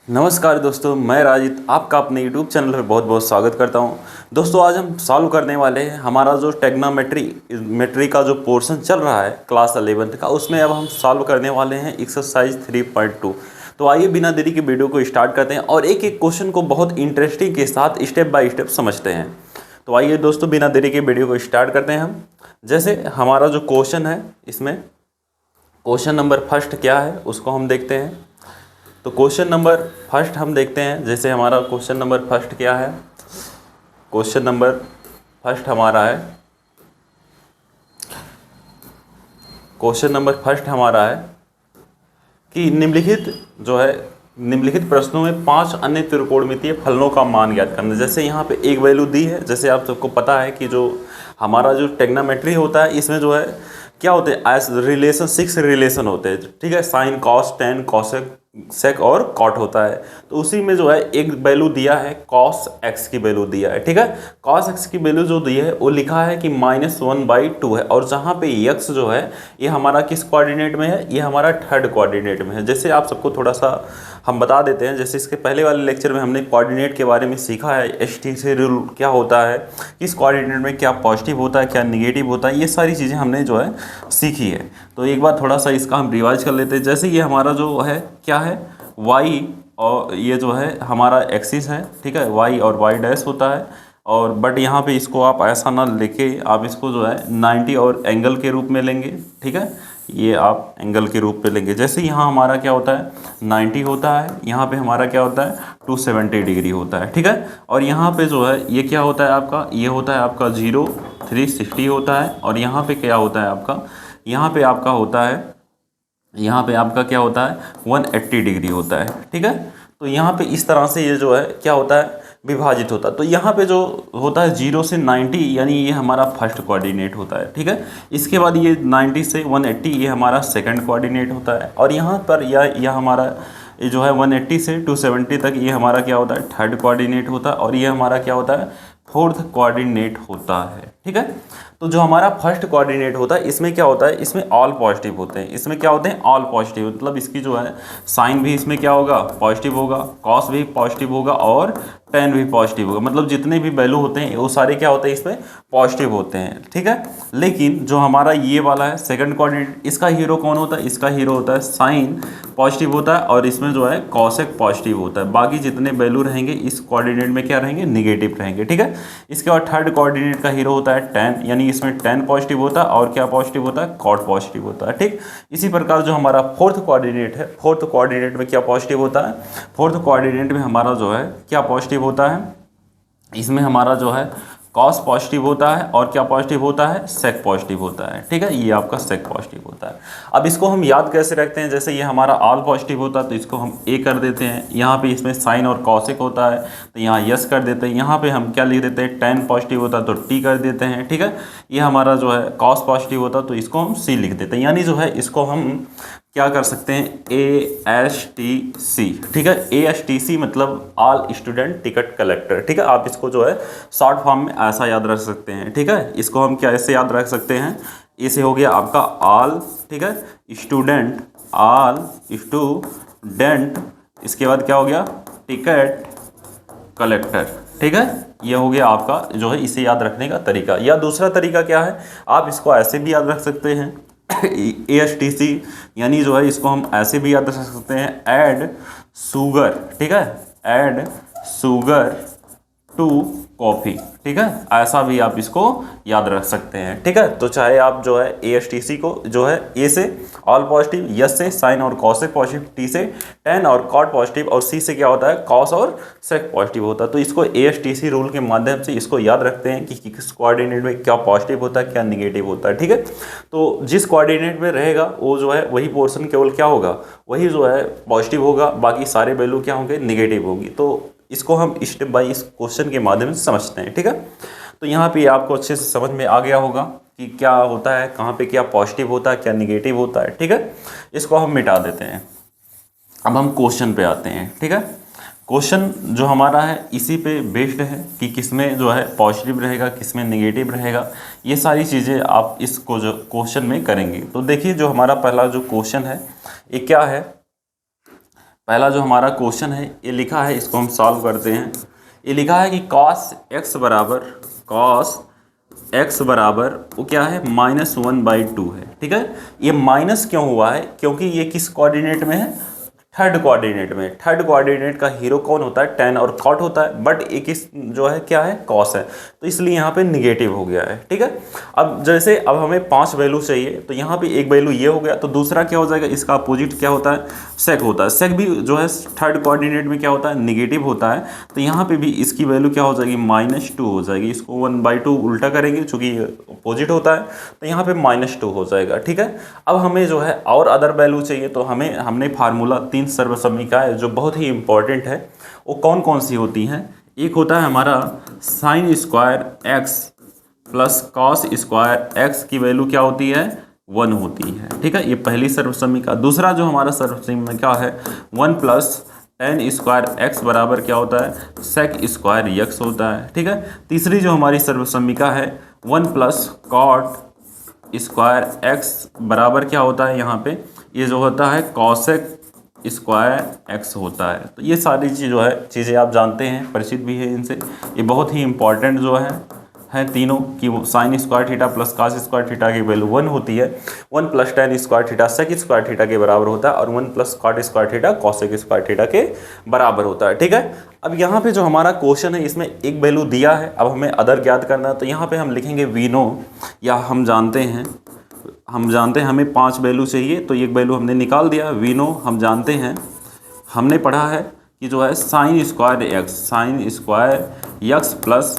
नमस्कार दोस्तों, मैं राजित आपका अपने YouTube चैनल पर बहुत बहुत स्वागत करता हूं। दोस्तों, आज हम सॉल्व करने वाले हैं हमारा जो टेग्नोमेट्री का जो पोर्शन चल रहा है क्लास 11th का, उसमें अब हम सॉल्व करने वाले हैं एक्सरसाइज 3.2। तो आइए बिना देरी के वीडियो को स्टार्ट करते हैं और एक एक क्वेश्चन को बहुत इंटरेस्टिंग के साथ स्टेप बाय स्टेप समझते हैं। तो आइए दोस्तों, बिना देरी के वीडियो को स्टार्ट करते हैं हम। जैसे हमारा जो क्वेश्चन है, इसमें क्वेश्चन नंबर फर्स्ट क्या है उसको हम देखते हैं। तो क्वेश्चन नंबर फर्स्ट हम देखते हैं। जैसे हमारा क्वेश्चन नंबर फर्स्ट क्या है, क्वेश्चन नंबर फर्स्ट हमारा है, क्वेश्चन नंबर फर्स्ट हमारा है कि निम्नलिखित प्रश्नों में 5 अन्य त्रिकोणमितीय फलनों का मान ज्ञात करना। जैसे यहाँ पे एक वैल्यू दी है, जैसे आप सबको पता है कि जो हमारा जो टेग्नोमेट्री होता है, इसमें जो है क्या होते हैं, एस रिलेशन 6 रिलेशन होते हैं, ठीक है। साइन, कॉस, टेन, कॉसेक, सेक और कॉट होता है। तो उसी में जो है एक वैल्यू दिया है, कॉस एक्स की वैल्यू दिया है, ठीक है। कॉस एक्स की वैल्यू जो दी है वो लिखा है कि -1/2 है, और जहाँ पे एक्स जो है ये हमारा किस कोऑर्डिनेट में है, ये हमारा थर्ड कोऑर्डिनेट में है। जैसे आप सबको थोड़ा सा हम बता देते हैं, जैसे इसके पहले वाले लेक्चर में हमने कोऑर्डिनेट के बारे में सीखा है, एसटीसी रूल क्या होता है, किस कोऑर्डिनेट में क्या पॉजिटिव होता है, क्या निगेटिव होता है, ये सारी चीज़ें हमने जो है सीखी है। तो एक बार थोड़ा सा इसका हम रिवाइज कर लेते हैं। जैसे ये हमारा जो है क्या है, y, और ये जो है हमारा एक्सिस है, ठीक है, y और y डैश होता है। और बट यहाँ पे इसको आप ऐसा ना लेके आप इसको जो है 90 और एंगल के रूप में लेंगे, ठीक है। ये आप एंगल के रूप में लेंगे। जैसे यहाँ हमारा क्या होता है 90 होता है, यहाँ पे हमारा क्या होता है 270 डिग्री होता है, ठीक है। और यहाँ पे जो है ये क्या होता है आपका, ये होता है आपका 0, 360 होता है। और यहाँ पे क्या होता है आपका, यहाँ पे आपका होता है, यहाँ पे आपका क्या होता है 180 डिग्री होता है, ठीक है। तो यहाँ पे इस तरह से ये जो है क्या होता है विभाजित होता है। तो यहाँ पे जो होता है 0 से 90, यानी ये हमारा फर्स्ट कोऑर्डिनेट होता है, ठीक है। इसके बाद ये 90 से 180 ये हमारा सेकंड कोऑर्डिनेट होता है। और यहाँ पर यह हमारा ये जो है 180 से 270 तक ये हमारा क्या होता है थर्ड कोऑर्डिनेट होता है। और ये हमारा क्या होता है फोर्थ कोऑर्डिनेट होता है, ठीक है। तो जो हमारा फर्स्ट कोऑर्डिनेट होता है, इसमें क्या होता है, इसमें ऑल पॉजिटिव होते हैं। इसमें क्या होते हैं ऑल पॉजिटिव, मतलब इसकी जो है साइन भी इसमें क्या होगा पॉजिटिव होगा, कॉस भी पॉजिटिव होगा और टेन भी पॉजिटिव होगा। मतलब जितने भी वैल्यू होते हैं वो सारे क्या होते हैं इसमें पॉजिटिव होते हैं, ठीक है। लेकिन जो हमारा ये वाला है सेकंड कोऑर्डिनेट, इसका हीरो कौन होता है, इसका हीरो होता है साइन पॉजिटिव होता है, और इसमें जो है कॉसेक पॉजिटिव होता है। बाकी जितने वैल्यू रहेंगे इस कोऑर्डिनेट में क्या रहेंगे निगेटिव रहेंगे, ठीक है। इसके बाद थर्ड कोऑर्डिनेट का हीरो होता है टेन, यानी इसमें टेन पॉजिटिव होता है और क्या पॉजिटिव होता है कॉट पॉजिटिव होता है, ठीक। इसी प्रकार जो हमारा फोर्थ कोऑर्डिनेट है, फोर्थ कोऑर्डिनेट में क्या पॉजिटिव होता है, फोर्थ कोऑर्डिनेट में हमारा जो है क्या पॉजिटिव होता है, इसमें हमारा जो है कॉस पॉजिटिव होता है और क्या पॉजिटिव होता है सेक पॉजिटिव होता है, ठीक है। ये आपका सेक पॉजिटिव होता है। अब इसको हम याद कैसे रखते हैं, जैसे ये हमारा ऑल पॉजिटिव होता है तो इसको हम ए कर देते हैं। यहाँ पे इसमें साइन और कॉसेक होता है तो यहाँ यस कर देते हैं। यहाँ पे हम क्या लिख देते हैं टेन पॉजिटिव होता है तो टी कर देते हैं, ठीक है। ये हमारा जो है कॉस पॉजिटिव होता है तो इसको हम सी लिख देते हैं। यानी जो है इसको हम क्या कर सकते हैं ASTC, ठीक है। ASTC मतलब ऑल स्टूडेंट टिकट कलेक्टर, ठीक है। आप इसको जो है शॉर्ट फॉर्म में ऐसा याद रख सकते हैं, ठीक है। इसको हम क्या ऐसे याद रख सकते हैं, इसे हो गया आपका ऑल, ठीक है, स्टूडेंट, ऑल स्टूडेंट, इसके बाद क्या हो गया टिकट कलेक्टर, ठीक है। ये हो गया आपका जो है इसे याद रखने का तरीका। या दूसरा तरीका क्या है, आप इसको ऐसे भी याद रख सकते हैं ASTC, यानी जो है इसको हम ऐसे भी याद रख सकते हैं ऐड शुगर, ठीक है, ऐड शुगर टू कॉफ़ी, ठीक है। ऐसा भी आप इसको याद रख सकते हैं, ठीक है। तो चाहे आप जो है ASTC को जो है ए से ऑल पॉजिटिव, यस से साइन और कॉस से पॉजिटिव, टी से टेन और कॉट पॉजिटिव, और सी से क्या होता है कॉस और सेक पॉजिटिव होता है। तो इसको ASTC रूल के माध्यम से इसको याद रखते हैं कि किस कोऑर्डिनेट में क्या पॉजिटिव होता है क्या निगेटिव होता है, ठीक है। तो जिस कोऑर्डिनेट में रहेगा वो जो है वही पोर्शन केवल क्या होगा, वही जो है पॉजिटिव होगा, बाकी सारे वैल्यू क्या होंगे निगेटिव होगी। तो इसको हम स्टेप बाय इस क्वेश्चन के माध्यम से समझते हैं, ठीक है। तो यहाँ पे आपको अच्छे से समझ में आ गया होगा कि क्या होता है, कहाँ पे क्या पॉजिटिव होता है क्या निगेटिव होता है, ठीक है। इसको हम मिटा देते हैं। अब हम क्वेश्चन पे आते हैं, ठीक है। क्वेश्चन जो हमारा है इसी पे बेस्ड है कि किसमें जो है पॉजिटिव रहेगा किसमें निगेटिव रहेगा, ये सारी चीज़ें आप इसको जो क्वेश्चन में करेंगे। तो देखिए जो हमारा पहला जो क्वेश्चन है ये क्या है, पहला जो हमारा क्वेश्चन है ये लिखा है, इसको हम सॉल्व करते हैं। ये लिखा है कि cos x बराबर वो क्या है -1/2 है। ठीक है, ये माइनस क्यों हुआ है? क्योंकि ये किस कोऑर्डिनेट में है? थर्ड कोऑर्डिनेट में। थर्ड कोऑर्डिनेट का हीरो कौन होता है? tan और cot होता है, बट एक इस जो है क्या है? cos है, तो इसलिए यहाँ पे निगेटिव हो गया है। ठीक है, अब जैसे अब हमें 5 वैल्यू चाहिए, तो यहाँ पे एक वैल्यू ये हो गया, तो दूसरा क्या हो जाएगा? इसका अपोजिट क्या होता है? सेक होता है। सेक भी जो है थर्ड कोऑर्डिनेट में क्या होता है? निगेटिव होता है। तो यहाँ पे भी इसकी वैल्यू क्या हो जाएगी? -2 हो जाएगी। इसको 1/2 उल्टा करेंगे, चूंकि अपोजिट होता है, तो यहाँ पे -2 हो जाएगा। ठीक है, अब हमें जो है और अदर वैल्यू चाहिए, तो हमने फार्मूला 3 सर्वसम्मिकाएं जो बहुत ही इंपॉर्टेंट है, वो कौन कौन सी होती हैं? एक होता है हमारा sin square x plus cos square x की वैल्यू क्या होती है? 1 होती है। ठीक है, ये पहली सर्वसम्मिका। दूसरा जो हमारा सर्वसम्मिका है 1 प्लस tan स्क्वायर x बराबर क्या होता है? sec स्क्वायर x होता है। ठीक है, तीसरी जो हमारी सर्वसम्मिका है 1 प्लस cot स्क्वायर x बराबर क्या होता है? यहाँ पे ये जो होता है cosec स्क्वायर एक्स होता है। तो ये सारी चीज़ें आप जानते हैं, परिचित भी है इनसे। ये बहुत ही इंपॉर्टेंट जो है तीनों कि sine square theta plus cos square theta की वैल्यू 1 होती है। 1 plus tan square theta sec square theta के बराबर होता है, और 1 plus cot square theta cosec square theta के बराबर होता है। ठीक है, अब यहाँ पे जो हमारा क्वेश्चन है इसमें एक वैल्यू दिया है, अब हमें अदर ज्ञात करना है। तो यहाँ पे हम लिखेंगे वी नो, या हम जानते हैं हमें 5 वैल्यू चाहिए, तो एक वैल्यू हमने निकाल दिया। वी नो हम जानते हैं, हमने पढ़ा है कि जो है sine square x plus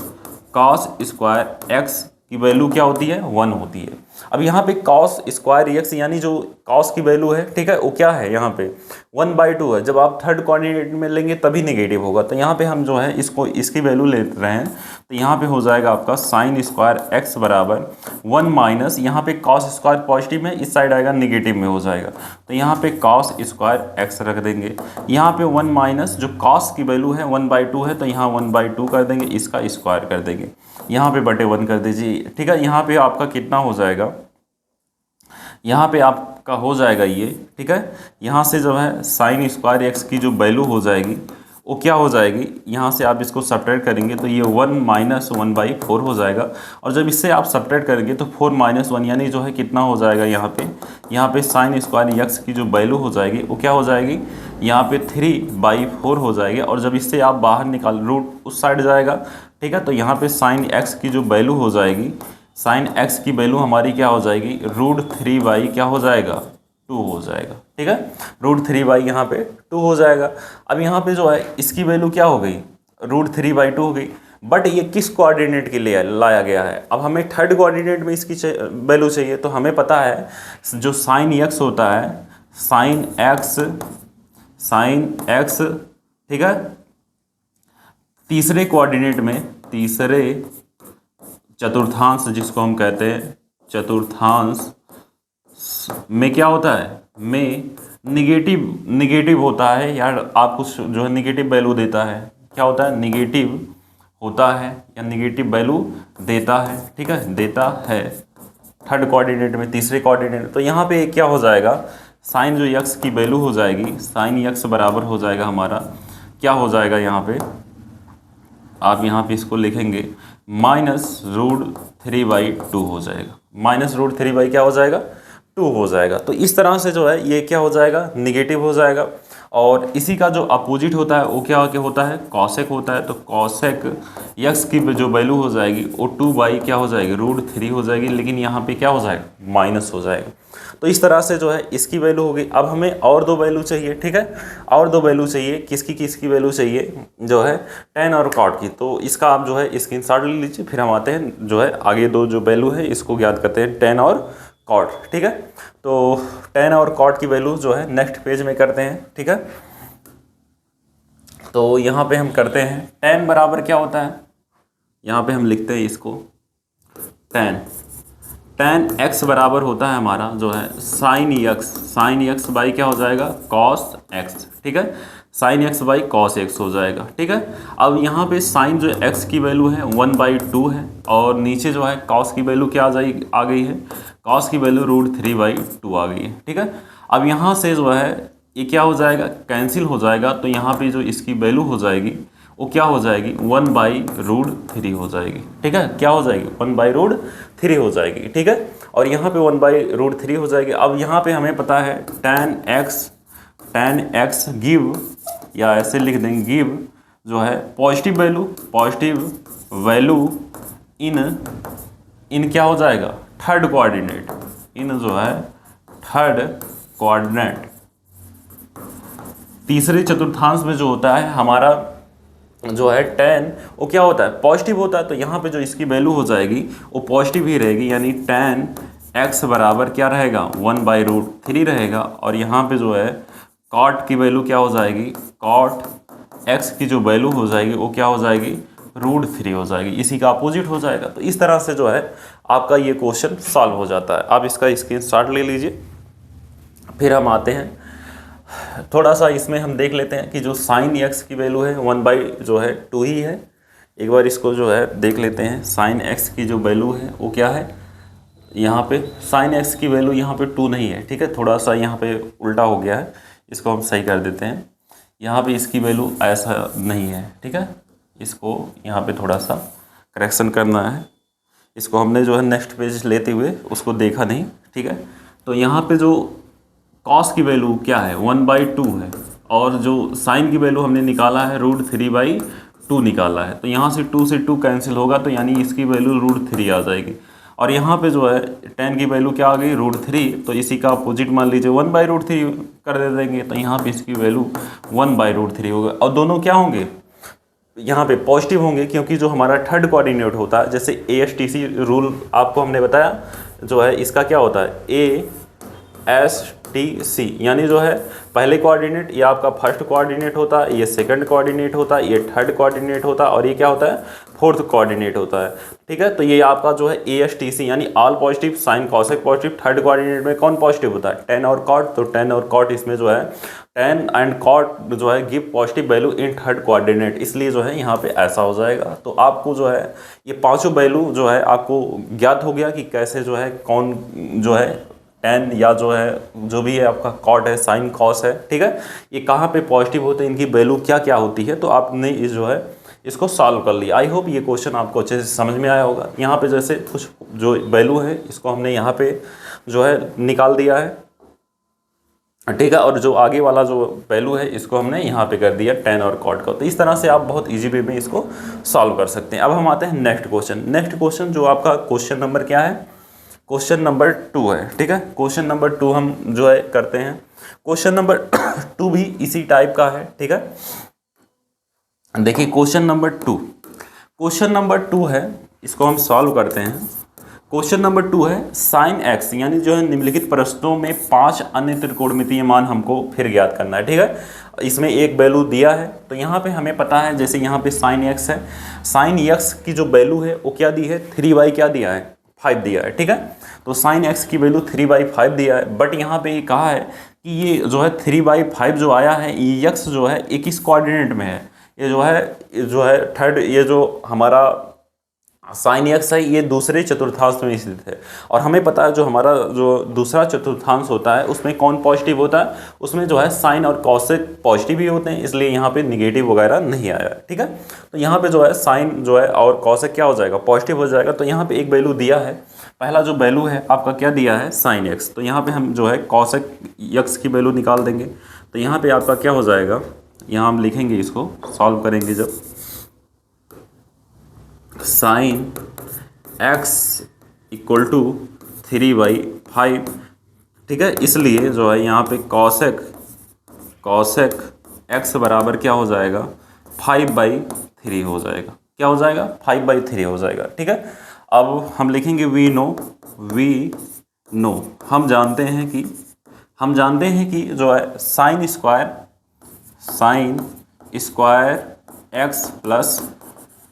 cos square x की वैल्यू क्या होती है? 1 होती है। अब यहाँ पे कॉस स्क्वायर एक्स यानी जो कॉस की वैल्यू है, ठीक है, वो क्या है? यहाँ पे 1/2 है। जब आप थर्ड कोऑर्डिनेट में लेंगे तभी नेगेटिव होगा। तो यहाँ पे हम जो है इसकी वैल्यू ले रहे हैं, तो यहाँ पे हो जाएगा आपका साइन स्क्वायर एक्स बराबर 1 माइनस, यहाँ पे कॉस स्क्वायर पॉजिटिव में, इस साइड आएगा निगेटिव में हो जाएगा, तो यहाँ पे कॉस स्क्वायर एक्स रख देंगे। यहाँ पे 1 माइनस जो कॉस की वैल्यू है 1/2 है, तो यहाँ 1/2 कर देंगे, इसका स्क्वायर कर देंगे, यहाँ पे बटे 1 कर दीजिए। ठीक है, यहाँ पे आपका कितना हो जाएगा? यहाँ पे आपका हो जाएगा ये। ठीक है, यहाँ से जो है साइन स्क्वायर एक्स की जो वैल्यू हो जाएगी वो क्या हो जाएगी? यहाँ से आप इसको सब्ट्रैक्ट करेंगे तो ये 1 माइनस 1/4 हो जाएगा, और जब इससे आप सब्ट्रैक्ट करेंगे तो 4 माइनस 1 यानी जो है कितना हो जाएगा? यहाँ पे साइन स्क्वायर एक्स की जो वैल्यू हो जाएगी वो क्या हो जाएगी? यहाँ पे 3/4 हो जाएगी, और जब इससे आप बाहर निकाल रूट उस साइड जाएगा। ठीक है, तो यहाँ पे साइन एक्स की जो वैल्यू हो जाएगी, साइन एक्स की वैल्यू हमारी क्या हो जाएगी? √3 क्या हो जाएगा? 2 हो जाएगा। ठीक है, √3 यहाँ पे 2 हो जाएगा। अब यहाँ पे जो है इसकी वैल्यू क्या हो गई? √3/2 हो गई, बट ये किस कोऑर्डिनेट के लिए लाया गया है? अब हमें थर्ड कोऑर्डिनेट में इसकी वैल्यू चाहिए, तो हमें पता है जो साइन एक्स होता है, साइन एक्स, ठीक है, तीसरे कोऑर्डिनेट में, तीसरे चतुर्थांश जिसको हम कहते हैं, चतुर्थांश में क्या होता है? में निगेटिव होता है। यार आपको जो है निगेटिव वैल्यू देता है, क्या होता है? निगेटिव होता है या निगेटिव वैल्यू देता है। ठीक है, देता है थर्ड कोऑर्डिनेट में, तीसरे कोऑर्डिनेट। तो यहाँ पे क्या हो जाएगा? साइन जो एक्स की वैल्यू हो जाएगी, साइन एक्स बराबर हो जाएगा हमारा, क्या हो जाएगा? यहाँ पे आप यहाँ पे इसको लिखेंगे -√3/2 हो जाएगा। -√3 क्या हो जाएगा? 2 हो जाएगा। तो इस तरह से जो है ये क्या हो जाएगा? निगेटिव हो जाएगा। और इसी का जो अपोजिट होता है वो क्या होता है? कॉसेक होता है। तो कॉसेक एक्स की जो वैल्यू हो जाएगी वो 2 क्या हो जाएगी? √3 हो जाएगी, लेकिन यहाँ पे क्या हो जाएगा? माइनस हो जाएगा। तो इस तरह से जो है इसकी वैल्यू हो गई। अब हमें और 2 वैल्यू चाहिए। ठीक है, और 2 वैल्यू चाहिए। किसकी वैल्यू चाहिए? जो है tan और cot की। तो इसका आप जो है स्क्रीनशॉट ले लीजिए, फिर हम आते हैं जो है आगे 2 जो वैल्यू है इसको ज्ञात करते हैं, tan और cot। ठीक है, तो tan और cot की वैल्यू जो है नेक्स्ट पेज में करते हैं। ठीक है, तो यहाँ पे हम करते हैं tan बराबर क्या होता है? यहाँ पे हम लिखते हैं इसको tan x बराबर होता है हमारा जो है साइन x बाई क्या हो जाएगा? cos x। ठीक है, sine x by cos x हो जाएगा। ठीक है, अब यहाँ पे साइन जो x की वैल्यू है 1/2 है, और नीचे जो है cos की वैल्यू क्या आ गई है? cos की वैल्यू √3/2 आ गई है। ठीक है, अब यहाँ से जो है ये क्या हो जाएगा, कैंसिल हो जाएगा। तो यहाँ पे जो इसकी वैल्यू हो जाएगी वो क्या हो जाएगी, 1/√3 हो जाएगी। ठीक है, क्या हो जाएगी, 1/√3 हो जाएगी। ठीक है, और यहाँ पे 1/√3 हो जाएगी। अब यहाँ पे हमें पता है tan x गिव, या ऐसे लिख देंगे गिव जो है पॉजिटिव वैल्यू इन क्या हो जाएगा, थर्ड कोऑर्डिनेट, इन जो है थर्ड कोऑर्डिनेट। तीसरे चतुर्थांश में जो होता है हमारा जो है tan, वो क्या होता है, पॉजिटिव होता है। तो यहाँ पे जो इसकी वैल्यू हो जाएगी वो पॉजिटिव ही रहेगी, यानी tan x बराबर क्या रहेगा, 1/√3 रहेगा। और यहाँ पे जो है cot की वैल्यू क्या हो जाएगी, cot x की जो वैल्यू हो जाएगी वो क्या हो जाएगी, √3 हो जाएगी, इसी का अपोजिट हो जाएगा। तो इस तरह से जो है आपका ये क्वेश्चन सॉल्व हो जाता है। आप इसका स्क्रीनशॉट ले लीजिए। फिर हम आते हैं थोड़ा सा इसमें हम देख लेते हैं कि जो sin x की वैल्यू है 1/2 ही है। एक बार इसको जो है देख लेते हैं, sin x की जो वैल्यू है वो क्या है, यहाँ पे sin x की वैल्यू यहाँ पे 2 नहीं है। ठीक है, थोड़ा सा यहाँ पे उल्टा हो गया है, इसको हम सही कर देते हैं। यहाँ पे इसकी वैल्यू ऐसा नहीं है। ठीक है, इसको यहाँ पे थोड़ा सा करेक्शन करना है। इसको हमने जो है नेक्स्ट पेज लेते हुए उसको देखा नहीं। ठीक है, तो यहाँ पे जो कॉस की वैल्यू क्या है, 1/2 है, और जो साइन की वैल्यू हमने निकाला है √3/2 निकाला है। तो यहाँ से 2 से 2 कैंसिल होगा, तो यानी इसकी वैल्यू √3 आ जाएगी। और यहाँ पे जो है tan की वैल्यू क्या आ गई, √3। तो इसी का अपोजिट मान लीजिए 1/√3 कर दे देंगे, तो यहाँ पे इसकी वैल्यू 1/√3 होगा। और दोनों क्या होंगे, यहाँ पे पॉजिटिव होंगे, क्योंकि जो हमारा थर्ड कोऑर्डिनेट होता है, जैसे ASTC रूल आपको हमने बताया, जो है इसका क्या होता है, ASTC, यानी जो है पहले कोऑर्डिनेट ये आपका फर्स्ट कोऑर्डिनेट होता है, ये सेकंड कोऑर्डिनेट होता है, ये थर्ड कोऑर्डिनेट होता है, और ये क्या होता है, फोर्थ कोऑर्डिनेट होता है। ठीक है, तो ये आपका जो है ASTC यानी all positive, sign cosec positive. Third coordinate में कौन पॉजिटिव होता है, tan और cot। तो tan और cot इसमें जो है tan एंड cot जो है give positive value in third coordinate, इसलिए जो है यहाँ पे ऐसा हो जाएगा। तो आपको जो है ये पांचों वैल्यू जो है आपको ज्ञात हो गया कि कैसे जो है कौन जो है tan या जो है जो भी है आपका cot है, साइन कॉस है। ठीक है, ये कहाँ पे पॉजिटिव होते हैं, इनकी वैल्यू क्या क्या होती है, तो आपने इस जो है इसको सॉल्व कर लिया। आई होप ये क्वेश्चन आपको अच्छे से समझ में आया होगा। यहाँ पे जैसे कुछ जो वैल्यू है इसको हमने यहाँ पे जो है निकाल दिया है। ठीक है, और जो आगे वाला जो वैल्यू है इसको हमने यहाँ पे कर दिया tan और cot का। तो इस तरह से आप बहुत इजी वे में इसको सॉल्व कर सकते हैं। अब हम आते हैं नेक्स्ट क्वेश्चन जो आपका क्वेश्चन नंबर क्या है, क्वेश्चन नंबर 2 है। ठीक है, क्वेश्चन नंबर 2 हम जो है करते हैं। क्वेश्चन नंबर 2 भी इसी टाइप का है। ठीक है, देखिए क्वेश्चन नंबर 2 है, इसको हम सॉल्व करते हैं। क्वेश्चन नंबर 2 है sin x, यानी जो है निम्नलिखित प्रश्नों में 5 अन्य त्रिकोणमितीय मान हमको फिर ज्ञात करना है। ठीक है, इसमें एक वैल्यू दिया है, तो यहाँ पे हमें पता है, जैसे यहाँ पे sin x है, sin x की जो वैल्यू है वो क्या दी है, 3/, क्या दिया है, 5 दिया है। ठीक है, तो sin x की वैल्यू 3/5 दिया है। बट यहाँ पे ये कहा है कि ये जो है 3/5 जो आया है, ये x जो है ये किस कोऑर्डिनेट में है, ये जो है थर्ड, ये जो हमारा sin x है ये दूसरे चतुर्थांश में स्थित है। और हमें पता है जो हमारा जो दूसरा चतुर्थांश होता है उसमें कौन पॉजिटिव होता है, उसमें जो है साइन और कॉसेक पॉजिटिव ही होते हैं, इसलिए यहाँ पे निगेटिव वगैरह नहीं आया है। ठीक है, तो यहाँ पे जो है साइन जो है और कॉसेक क्या हो जाएगा, पॉजिटिव हो जाएगा। तो यहाँ पे एक वैल्यू दिया है, पहला जो वैल्यू है आपका क्या दिया है, sin x। तो यहाँ पे हम जो है कॉसेक x की वैल्यू निकाल देंगे। तो यहाँ पे आपका क्या हो जाएगा, यहाँ हम लिखेंगे, इसको सॉल्व करेंगे जब, sin x इक्वल टू 3/5। ठीक है, इसलिए जो है यहाँ पे कॉसेक x बराबर क्या हो जाएगा, 5/3 हो जाएगा। क्या हो जाएगा, 5/3 हो जाएगा। ठीक है, अब हम लिखेंगे वी नो, हम जानते हैं कि जो है sine square x plus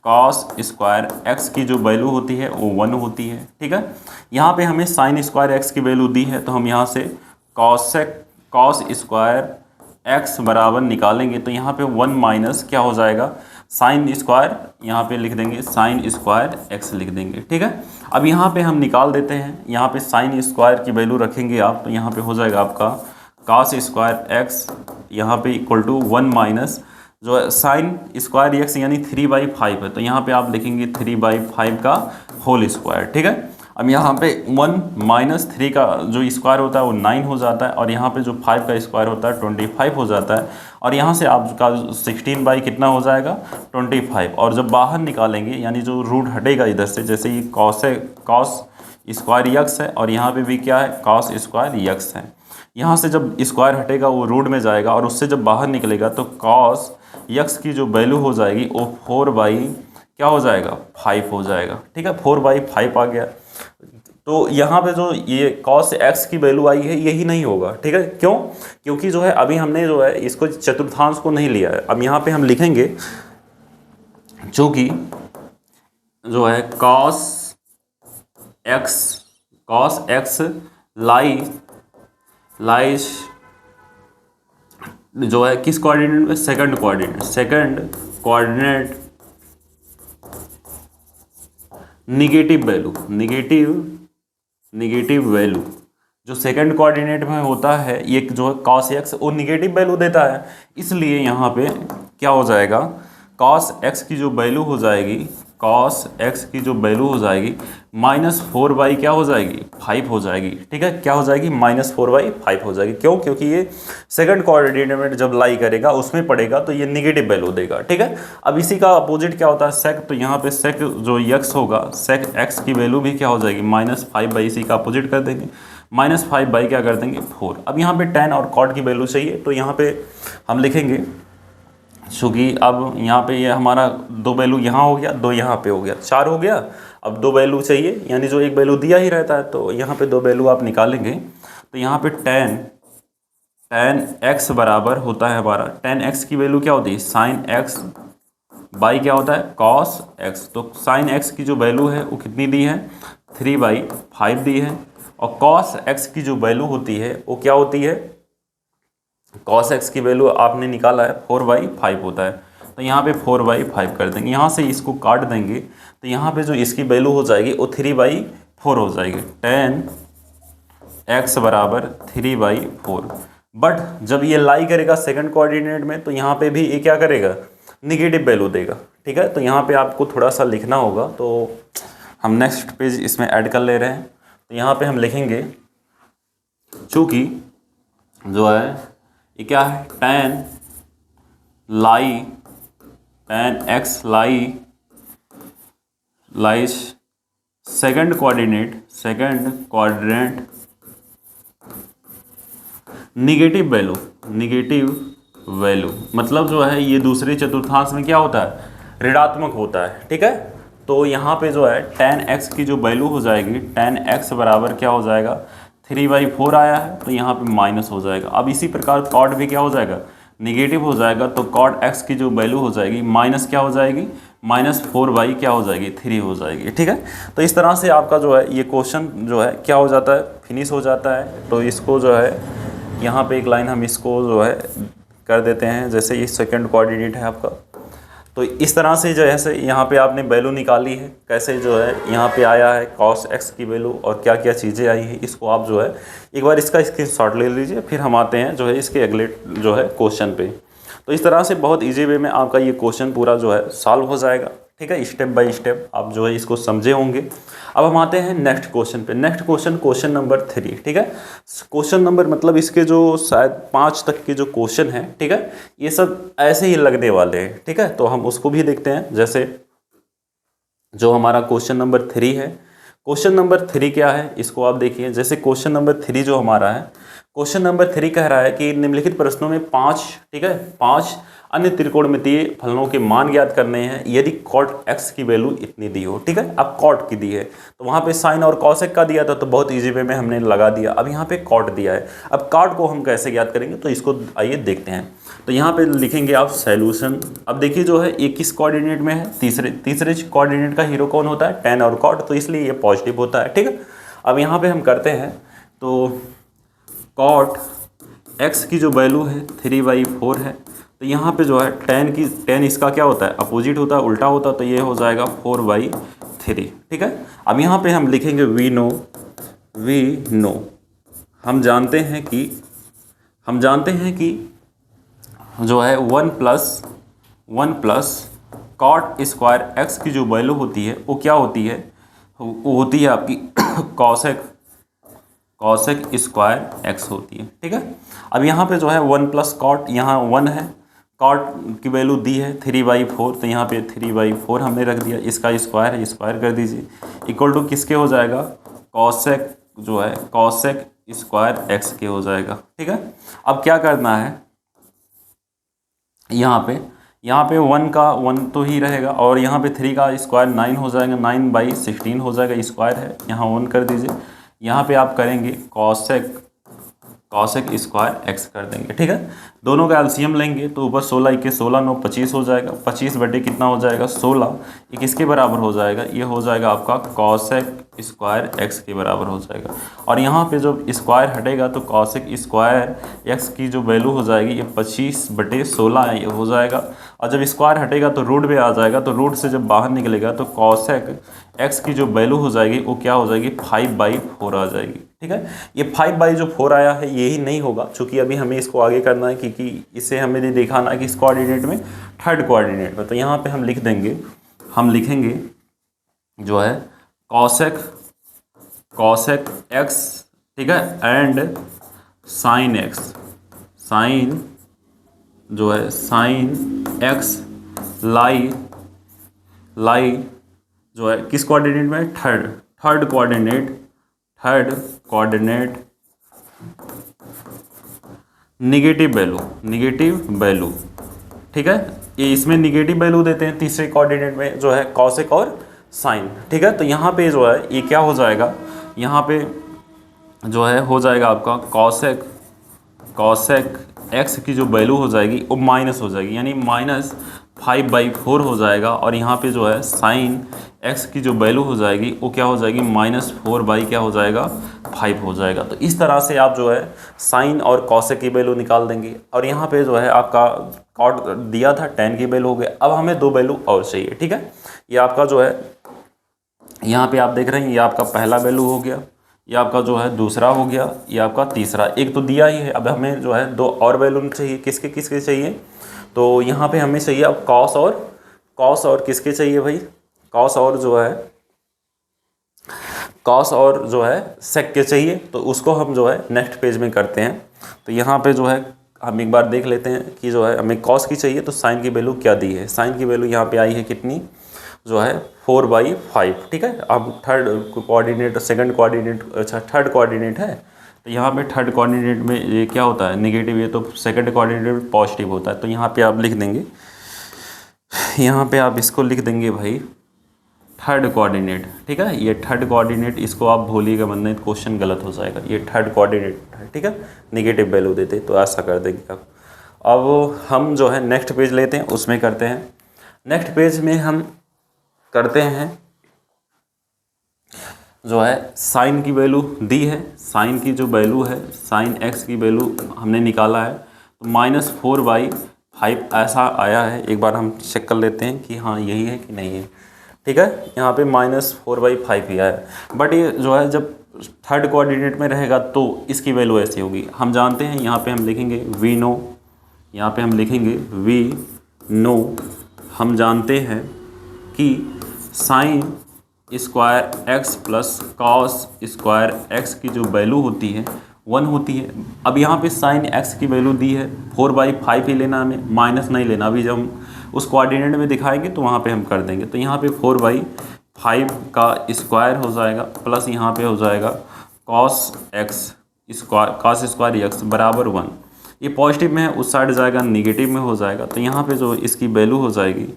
cos square x की जो वैल्यू होती है वो 1 होती है। ठीक है, यहाँ पे हमें साइन स्क्वायर x की वैल्यू दी है, तो हम यहाँ से कॉस स्क्वायर x बराबर निकालेंगे। तो यहाँ पे 1 माइनस क्या हो जाएगा, साइन स्क्वायर, यहाँ पे लिख देंगे साइन स्क्वायर x लिख देंगे। ठीक है, अब यहाँ पे हम निकाल देते हैं, यहाँ पे साइन स्क्वायर की वैल्यू रखेंगे आप, तो यहाँ पे हो जाएगा आपका cos स्क्वायर एक्स यहाँ पे इक्वल टू 1 माइनस जो है साइन स्क्वायर एक्स यानी 3/5 है, तो यहाँ पे आप लिखेंगे 3/5 का होल स्क्वायर। ठीक है, अब यहाँ पे 1 माइनस 3 का जो स्क्वायर होता है वो 9 हो जाता है, और यहाँ पे जो 5 का स्क्वायर होता है 25 हो जाता है, और यहाँ से आपका 16 कितना हो जाएगा 25। और जब बाहर निकालेंगे यानी जो रूट हटेगा इधर से, जैसे ये कॉस है, कॉस स्क्वायर यक्स है, और यहाँ पे भी क्या है कॉस स्क्वायर यक्स है। यहाँ से जब स्क्वायर हटेगा वो रूट में जाएगा, और उससे जब बाहर निकलेगा तो कॉस यक्स की जो वैल्यू हो जाएगी वो 4 क्या हो जाएगा 5 हो जाएगा। ठीक है, 4/5 आ गया। तो यहाँ पे जो ये cos x की वैल्यू आई है यही नहीं होगा। ठीक है, क्यों? क्योंकि जो है अभी हमने जो है इसको चतुर्थांश को नहीं लिया है। अब यहाँ पे हम लिखेंगे चूँकि जो है cos x लाइज जो है किस कोऑर्डिनेट में, सेकंड कोऑर्डिनेट निगेटिव वैल्यू जो सेकंड कोऑर्डिनेट में होता है, ये जो है cos x वो निगेटिव वैल्यू देता है। इसलिए यहाँ पे क्या हो जाएगा cos x की जो वैल्यू हो जाएगी -4 क्या हो जाएगी 5 हो जाएगी। ठीक है, क्या हो जाएगी -4/5 हो जाएगी। क्यों? क्योंकि ये सेकंड कोऑर्डिनेट में जब लाई करेगा उसमें पड़ेगा तो ये निगेटिव वैल्यू देगा। ठीक है, अब इसी का अपोजिट क्या होता है सेक, तो यहाँ पे सेक जो x होगा सेक x की वैल्यू भी क्या हो जाएगी -5 इसी का अपोजिट कर देंगे, -5 क्या कर देंगे 4। अब यहाँ पे tan और cot की वैल्यू चाहिए, तो यहाँ पे हम लिखेंगे चूँकि अब यहाँ पे ये हमारा 2 वैल्यू यहाँ हो गया, 2 यहाँ पे हो गया, 4 हो गया। अब 2 वैल्यू चाहिए, यानी जो एक वैल्यू दिया ही रहता है, तो यहाँ पे 2 वैल्यू आप निकालेंगे। तो यहाँ पे tan x बराबर होता है हमारा, tan x की वैल्यू क्या होती है sin x बाई क्या होता है cos x। तो sin x की जो वैल्यू है वो कितनी दी है 3/5 दी है, और cos x की जो वैल्यू होती है वो क्या होती है, cos x की वैल्यू आपने निकाला है 4/5 होता है। तो यहाँ पे 4/5 कर देंगे, यहाँ से इसको काट देंगे, तो यहाँ पे जो इसकी वैल्यू हो जाएगी वो 3/4 हो जाएगी। tan x बराबर 3/4। बट जब ये लाई करेगा सेकंड कोऑर्डिनेट में तो यहाँ पे भी ये क्या करेगा निगेटिव वैल्यू देगा। ठीक है, तो यहाँ पे आपको थोड़ा सा लिखना होगा, तो हम नेक्स्ट पेज इसमें ऐड कर ले रहे हैं। तो यहाँ पे हम लिखेंगे चूँकि जो है ये क्या है tan x lies second coordinate negative value मतलब जो है ये दूसरे चतुर्थांश में क्या होता है ऋणात्मक होता है। ठीक है, तो यहाँ पे जो है tan x की जो वैल्यू हो जाएगी tan x बराबर क्या हो जाएगा 3/4 आया है, तो यहाँ पे माइनस हो जाएगा। अब इसी प्रकार cot भी क्या हो जाएगा निगेटिव हो जाएगा, तो cot x की जो वैल्यू हो जाएगी माइनस क्या हो जाएगी -4 क्या हो जाएगी 3 हो जाएगी। ठीक है, तो इस तरह से आपका जो है ये क्वेश्चन जो है क्या हो जाता है फिनिश हो जाता है। तो इसको जो है यहाँ पे एक लाइन हम इसको जो है कर देते हैं, जैसे ये सेकंड कोऑर्डिनेट है आपका। तो इस तरह से जो है यहाँ पे आपने वैल्यू निकाली है, कैसे जो है यहाँ पे आया है cos x की वैल्यू और क्या क्या चीज़ें आई हैं, इसको आप जो है एक बार इसका स्क्रीनशॉट ले लीजिए। फिर हम आते हैं जो है इसके अगले जो है क्वेश्चन पे। तो इस तरह से बहुत इजी वे में आपका ये क्वेश्चन पूरा जो है सॉल्व हो जाएगा। ठीक है, स्टेप बाय स्टेप आप जो है इसको समझे होंगे। अब हम आते हैं नेक्स्ट क्वेश्चन पे। Next question number 3। ठीक है, क्वेश्चन नंबर मतलब इसके जो शायद 5 तक के जो क्वेश्चन हैं, ठीक है, ये सब ऐसे ही लगने वाले हैं। ठीक है, तो हम उसको भी देखते हैं। जैसे जो हमारा क्वेश्चन नंबर 3 है, क्वेश्चन नंबर 3 क्या है इसको आप देखिए। जैसे क्वेश्चन नंबर 3 जो हमारा है, क्वेश्चन नंबर 3 कह रहा है कि निम्नलिखित प्रश्नों में 5, ठीक है, 5 अन्य त्रिकोणमितीय फलनों के मान ज्ञात करने हैं यदि cot x की वैल्यू इतनी दी हो। ठीक है, अब cot की दी है, तो वहाँ पे sin और cos का दिया था, तो बहुत इजी वे में हमने लगा दिया। अब यहाँ पे cot दिया है, अब cot को हम कैसे ज्ञात करेंगे, तो इसको आइए देखते हैं। तो यहाँ पे लिखेंगे आप सैल्यूशन। अब देखिए जो है ये किस कोऑर्डिनेट में है, तीसरे कोऑर्डिनेट का हीरो कौन होता है tan और cot, तो इसलिए ये पॉजिटिव होता है। ठीक है, अब यहाँ पे हम करते हैं, तो cot x की जो वैल्यू है 3/4 है, तो यहाँ पे जो है tan इसका क्या होता है अपोजिट होता है, उल्टा होता है, तो ये हो जाएगा 4/3। ठीक है, अब यहाँ पे हम लिखेंगे वी नो हम जानते हैं कि हम जानते हैं कि जो है 1 प्लस कॉट स्क्वायर एक्स की जो वैल्यू होती है वो क्या होती है, वो होती है आपकी कॉसेक स्क्वायर एक्स होती है। ठीक है, अब यहाँ पे जो है 1 प्लस कॉट, यहाँ 1 है, कॉट की वैल्यू दी है 3/4, तो यहाँ पे 3/4 हमने रख दिया, इसका स्क्वायर है, स्क्वायर कर दीजिए, इक्वल टू किसके हो जाएगा, कॉसेक जो है कॉसेक स्क्वायर एक्स के हो जाएगा। ठीक है, अब क्या करना है, यहाँ पे 1 का 1 तो ही रहेगा, और यहाँ पे 3 का स्क्वायर 9 हो जाएगा, 9/16 हो जाएगा, स्क्वायर है, यहाँ 1 कर दीजिए, यहाँ पे आप करेंगे कॉसेक स्क्वायर एक्स कर देंगे। ठीक है, दोनों का एलसीएम लेंगे तो ऊपर 16 1 16 9 25 हो जाएगा, 25 बटे कितना हो जाएगा 16, ये किसके बराबर हो जाएगा, ये हो जाएगा आपका कॉसेक स्क्वायर एक्स के बराबर हो जाएगा। और यहाँ पे जब स्क्वायर हटेगा तो कॉसेक स्क्वायर एक्स की जो वैल्यू हो जाएगी ये 25/16 ये हो जाएगा, और जब स्क्वायर हटेगा तो रूट पे आ जाएगा, तो रूट से जब बाहर निकलेगा तो कॉसेक एक्स की जो वैल्यू हो जाएगी वो क्या हो जाएगी, 5/4 आ जाएगी। ठीक है, ये 5/4 आया है, यही नहीं होगा, क्योंकि अभी हमें इसको आगे करना है, क्योंकि इसे हमें दिखाना है कि इस कोऑर्डिनेट में थर्ड कोऑर्डिनेट में, तो यहाँ पे हम लिखेंगे जो है कॉसेक एक्स, ठीक है, एंड साइन एक्स लाई जो है किस कोऑर्डिनेट में, थर्ड कोऑर्डिनेट निगेटिव वैल्यू। ठीक है, ये इसमें निगेटिव वैल्यू देते हैं तीसरे कोऑर्डिनेट में जो है कॉसेक और साइन। ठीक है, तो यहाँ पे जो है ये क्या हो जाएगा, यहाँ पे जो है हो जाएगा आपका कॉसेक एक्स की जो वैल्यू हो जाएगी वो माइनस हो जाएगी, यानी -5/4 हो जाएगा, और यहाँ पे जो है साइन एक्स की जो वैल्यू हो जाएगी वो क्या हो जाएगी, -4 क्या हो जाएगा 5 हो जाएगा। तो इस तरह से आप जो है साइन और कॉसेक की वैल्यू निकाल देंगे, और यहाँ पे जो है आपका कॉट दिया था 10 की वैल्यू हो गया, अब हमें 2 वैल्यू और चाहिए। ठीक है, ये आपका जो है यहाँ पे आप देख रहे हैं ये आपका पहला वैल्यू हो गया, ये आपका जो है दूसरा हो गया, ये आपका तीसरा, एक तो दिया ही है, अब हमें जो है 2 और वैल्यू चाहिए, किसके चाहिए, तो यहाँ पे हमें चाहिए अब कॉस और किसके चाहिए भाई, कॉस और जो है सेक के चाहिए, तो उसको हम जो है नेक्स्ट पेज में करते हैं। तो यहाँ पे जो है हम एक बार देख लेते हैं कि जो है हमें कॉस की चाहिए तो साइन की वैल्यू क्या दी है, साइन की वैल्यू यहाँ पे आई है कितनी, जो है 4/5। ठीक है, अब थर्ड कोऑर्डिनेट थर्ड कोऑर्डिनेट है, तो यहाँ पे थर्ड कोऑर्डिनेट में ये क्या होता है नेगेटिव, ये तो सेकंड कोऑर्डिनेट में पॉजिटिव होता है, तो यहाँ पे आप लिख देंगे, यहाँ पे आप इसको लिख देंगे भाई थर्ड कोऑर्डिनेट। ठीक है, ये थर्ड कोऑर्डिनेट, इसको आप भूलिएगा वरना क्वेश्चन गलत हो जाएगा, ये थर्ड कोऑर्डिनेट है। ठीक है, नेगेटिव वैल्यू देते तो ऐसा कर देंगे आप। अब हम जो है नेक्स्ट पेज लेते हैं, उसमें करते हैं, नेक्स्ट पेज में हम करते हैं जो है साइन की वैल्यू दी है, साइन की जो वैल्यू है, साइन एक्स की वैल्यू हमने निकाला है, तो -4/5 ऐसा आया है। एक बार हम चेक कर लेते हैं कि हाँ यही है कि नहीं है। ठीक है, यहाँ पे -4/5 ही आया है, बट ये जो है जब थर्ड कोऑर्डिनेट में रहेगा तो इसकी वैल्यू ऐसी होगी। हम जानते हैं, यहाँ पे हम लिखेंगे वी नो, यहाँ पे हम लिखेंगे वी नो, हम जानते हैं कि sine square x plus cos square x की जो वैल्यू होती है 1 होती है। अब यहाँ पे साइन एक्स की वैल्यू दी है 4/5 ही लेना, हमें माइनस नहीं लेना, अभी जब हम उस कोऑर्डिनेट में दिखाएंगे तो वहाँ पे हम कर देंगे। तो यहाँ पे 4/5 का स्क्वायर हो जाएगा, प्लस यहाँ पे हो जाएगा कॉस स्क्वायर एक्स बराबर 1, ये पॉजिटिव में है, उस साइड जाएगा नेगेटिव में हो जाएगा। तो यहाँ पे जो इसकी वैल्यू हो जाएगी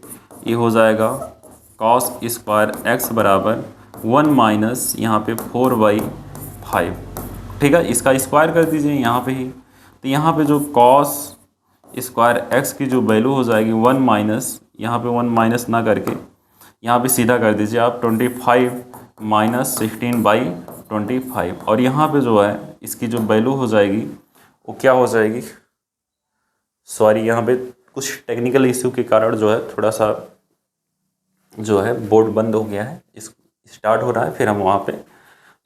ये हो जाएगा कॉस स्क्वायर एक्स बराबर 1 माइनस यहाँ पे 4/5। ठीक है, इसका स्क्वायर कर दीजिए यहाँ पे ही, तो यहाँ पे जो कॉस स्क्वायर एक्स की जो वैल्यू हो जाएगी 1 माइनस, यहाँ पे 1 माइनस ना करके यहाँ पे सीधा कर दीजिए आप 25 माइनस 16/25, और यहाँ पे जो है इसकी जो वैल्यू हो जाएगी वो क्या हो जाएगी, सॉरी यहाँ पे कुछ टेक्निकल इश्यू के कारण जो है थोड़ा सा जो है बोर्ड बंद हो गया है, इस स्टार्ट हो रहा है, फिर हम वहाँ पे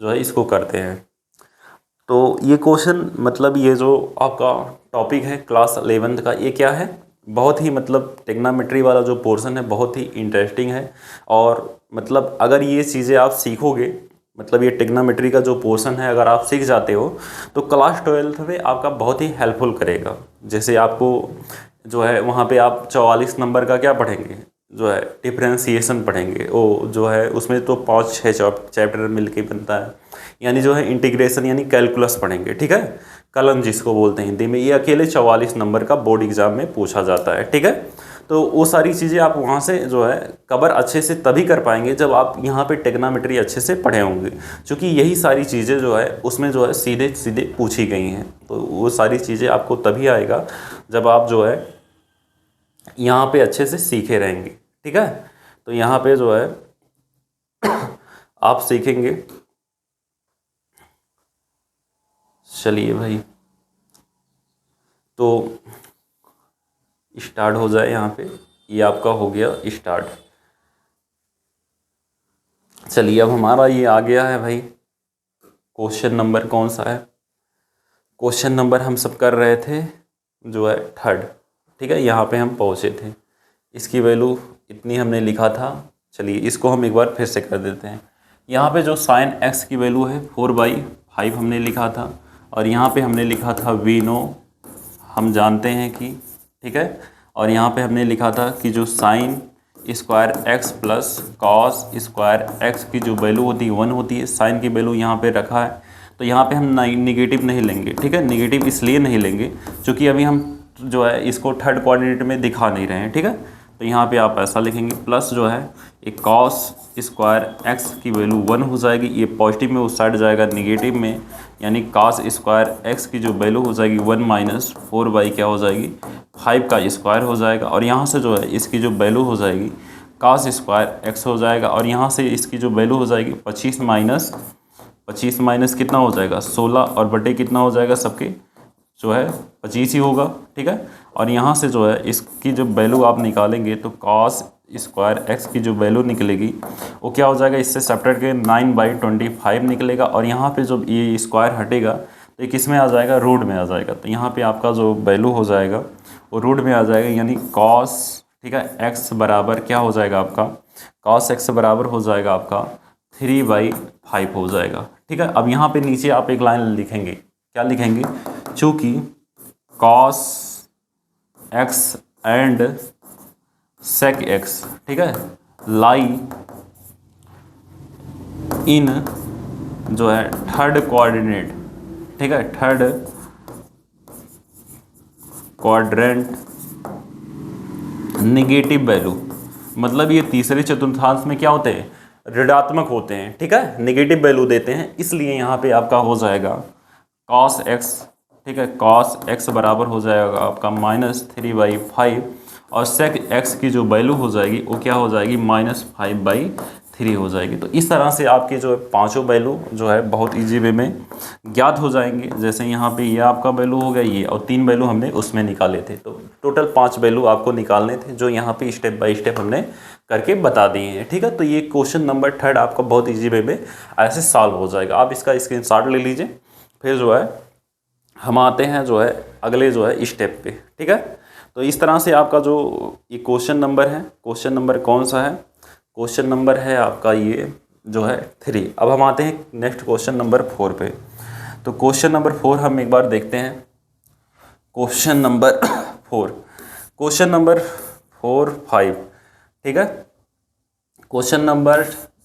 जो है इसको करते हैं। तो ये क्वेश्चन मतलब ये जो आपका टॉपिक है क्लास 11th का, ये क्या है, बहुत ही मतलब टेक्नामेट्री वाला जो पोर्शन है बहुत ही इंटरेस्टिंग है। और मतलब अगर ये चीज़ें आप सीखोगे, मतलब ये टेक्नामेट्री का जो पोर्शन है अगर आप सीख जाते हो तो क्लास 12th में आपका बहुत ही हेल्पफुल करेगा। जैसे आपको जो है वहाँ पे आप 44 नंबर का क्या पढ़ेंगे, जो है डिफरेंशिएशन पढ़ेंगे, वो जो है उसमें तो 5-6 चैप्टर मिलके बनता है, यानी जो है इंटीग्रेशन यानी कैलकुलस पढ़ेंगे, ठीक है, कलन जिसको बोलते हैं हिंदी में। ये अकेले 44 नंबर का बोर्ड एग्जाम में पूछा जाता है, ठीक है। तो वो सारी चीज़ें आप वहाँ से जो है कवर अच्छे से तभी कर पाएंगे जब आप यहाँ पे टेक्नामेट्री अच्छे से पढ़े होंगे, क्योंकि यही सारी चीज़ें जो है उसमें जो है सीधे सीधे पूछी गई हैं। तो वो सारी चीज़ें आपको तभी आएगा जब आप जो है यहाँ पे अच्छे से सीखे रहेंगे, ठीक है। तो यहाँ पे जो है आप सीखेंगे। चलिए भाई, तो स्टार्ट हो जाए यहाँ पे, ये आपका हो गया स्टार्ट। चलिए अब हमारा ये आ गया है भाई, क्वेश्चन नंबर कौन सा है, क्वेश्चन नंबर हम सब कर रहे थे जो है 3rd, ठीक है। यहाँ पे हम पहुँचे थे, इसकी वैल्यू इतनी हमने लिखा था। चलिए इसको हम एक बार फिर से कर देते हैं। यहाँ पे जो साइन x की वैल्यू है 4/5 हमने लिखा था, और यहाँ पे हमने लिखा था v0 हम जानते हैं कि, ठीक है। और यहाँ पे हमने लिखा था कि जो sine square x plus cos square x की जो वैल्यू होती है 1 होती है। साइन की वैल्यू यहाँ पे रखा है, तो यहाँ पे हम निगेटिव नहीं लेंगे, ठीक है। निगेटिव इसलिए नहीं लेंगे क्योंकि अभी हम जो है इसको 3rd कोऑर्डिनेट में दिखा नहीं रहे हैं, ठीक है। तो यहाँ पे आप ऐसा लिखेंगे, प्लस जो है एक कॉस स्क्वायर x की वैल्यू 1 हो जाएगी, ये पॉजिटिव में उस साइड जाएगा निगेटिव में, यानी कॉस स्क्वायर x की जो वैल्यू हो जाएगी 1 माइनस 4 क्या हो जाएगी 5 का स्क्वायर हो जाएगा। और यहाँ से जो है इसकी जो वैल्यू हो जाएगी कॉस स्क्वायर x हो जाएगा, और यहाँ से इसकी जो वैल्यू हो जाएगी 25 माइनस कितना हो जाएगा 16, और बटे कितना हो जाएगा सबके जो है 25 ही होगा, ठीक है। और यहाँ से जो है इसकी जो वैल्यू आप निकालेंगे तो कॉस स्क्वायर x की जो वैल्यू निकलेगी वो क्या हो जाएगा, इससे सेपरेट के 9/25 निकलेगा। और यहाँ पे जो ये स्क्वायर हटेगा तो ये किस में आ जाएगा, रूट में आ जाएगा। तो यहाँ पे आपका जो वैल्यू हो जाएगा वो रूट में आ जाएगा, यानी कॉस, ठीक है, x बराबर क्या हो जाएगा आपका, कॉस x बराबर हो जाएगा आपका 3/5 हो जाएगा, ठीक है। अब यहाँ पे नीचे आप एक लाइन लिखेंगे, क्या लिखेंगे, चूँकि cos x and sec x, ठीक है, लाई इन जो है 3rd कोऑर्डिनेट, ठीक है, 3rd क्वाड्रेंट निगेटिव वैल्यू, मतलब ये तीसरे चतुर्थांश में क्या होते हैं, ऋणात्मक होते हैं, ठीक है, निगेटिव वैल्यू देते हैं। इसलिए यहाँ पे आपका हो जाएगा कॉस x, ठीक है, कॉस x बराबर हो जाएगा आपका -3/5, और सेक x की जो वैल्यू हो जाएगी वो क्या हो जाएगी -5/3 हो जाएगी। तो इस तरह से आपके जो है पांचों वैल्यू जो है बहुत इजी वे में ज्ञात हो जाएंगे। जैसे यहाँ पे ये आपका वैल्यू हो गया ये, और 3 वैल्यू हमने उसमें निकाले थे, तो टोटल 5 वैल्यू आपको निकालने थे, जो यहाँ पे स्टेप बाय स्टेप हमने करके बता दिए हैं, ठीक है। तो ये क्वेश्चन नंबर 3rd आपका बहुत ईजी वे में ऐसे सॉल्व हो जाएगा। आप इसका स्क्रीनशॉट ले लीजिए, फिर जो है हम आते हैं जो है अगले जो है स्टेप पे, ठीक है। तो इस तरह से आपका जो ये क्वेश्चन नंबर है, क्वेश्चन नंबर कौन सा है, क्वेश्चन नंबर है आपका ये जो है 3। अब हम आते हैं नेक्स्ट क्वेश्चन नंबर 4 पे। तो क्वेश्चन नंबर 4 हम एक बार देखते हैं, क्वेश्चन नंबर 4, क्वेश्चन नंबर 4, 5, ठीक है। क्वेश्चन नंबर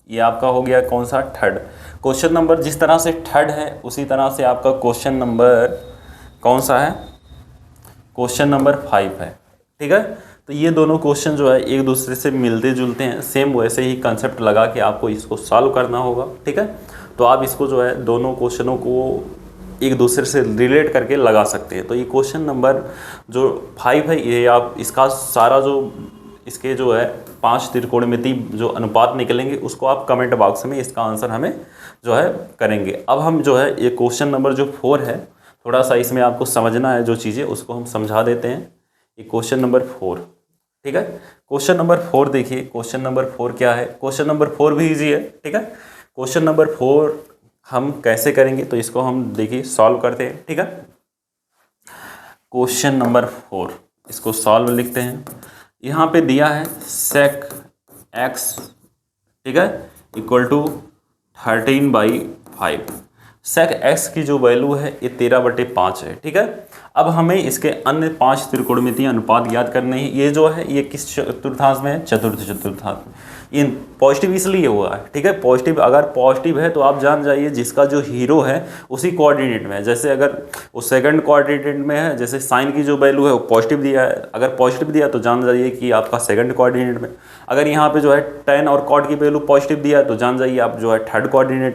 ये आपका हो गया कौन सा, 3rd। क्वेश्चन नंबर जिस तरह से 3rd है उसी तरह से आपका क्वेश्चन नंबर कौन सा है, क्वेश्चन नंबर 5 है, ठीक है। तो ये दोनों क्वेश्चन जो है एक दूसरे से मिलते जुलते हैं, सेम वैसे ही कंसेप्ट लगा के आपको इसको सॉल्व करना होगा, ठीक है। तो आप इसको जो है दोनों क्वेश्चनों को एक दूसरे से रिलेट करके लगा सकते हैं। तो ये क्वेश्चन नंबर जो 5 है, ये आप इसका सारा जो इसके जो है 5 त्रिकोणमिति जो अनुपात निकलेंगे उसको आप कमेंट बॉक्स में इसका आंसर हमें जो है करेंगे। अब हम जो है ये क्वेश्चन नंबर जो 4 है, थोड़ा सा इसमें आपको समझना है जो चीज़ें, उसको हम समझा देते हैं। ये क्वेश्चन नंबर 4, ठीक है। क्वेश्चन नंबर 4 देखिए, क्वेश्चन नंबर 4 क्या है, क्वेश्चन नंबर 4 भी इजी है, ठीक है। क्वेश्चन नंबर 4 हम कैसे करेंगे, तो इसको हम देखिए सॉल्व करते हैं। ठीक है, क्वेश्चन नंबर 4, इसको सॉल्व लिखते हैं। यहाँ पे दिया है सेक एक्स, ठीक है, इक्वल टू 13/5। सेक एक्स की जो वैल्यू है ये 13/5 है। ठीक है, अब हमें इसके अन्य 5 त्रिकोणमितीय अनुपात ज्ञात करने हैं। ये जो है ये किस चतुर्थांश में है, चतुर्थ चतुर्थांश में। ये पॉजिटिव इसलिए हुआ है। ठीक है, पॉजिटिव, अगर पॉजिटिव है तो आप जान जाइए जिसका जो हीरो है उसी कोऑर्डिनेट में है। जैसे अगर वो सेकंड कोऑर्डिनेट में है, जैसे साइन की जो वैल्यू है वो पॉजिटिव दिया है, अगर पॉजिटिव दिया तो जान जाइए कि आपका सेकंड कोऑर्डिनेट में। अगर यहाँ पे जो है tan और cot की वैल्यू पॉजिटिव दिया है तो जान जाइए आप जो है थर्ड कोऑर्डिनेट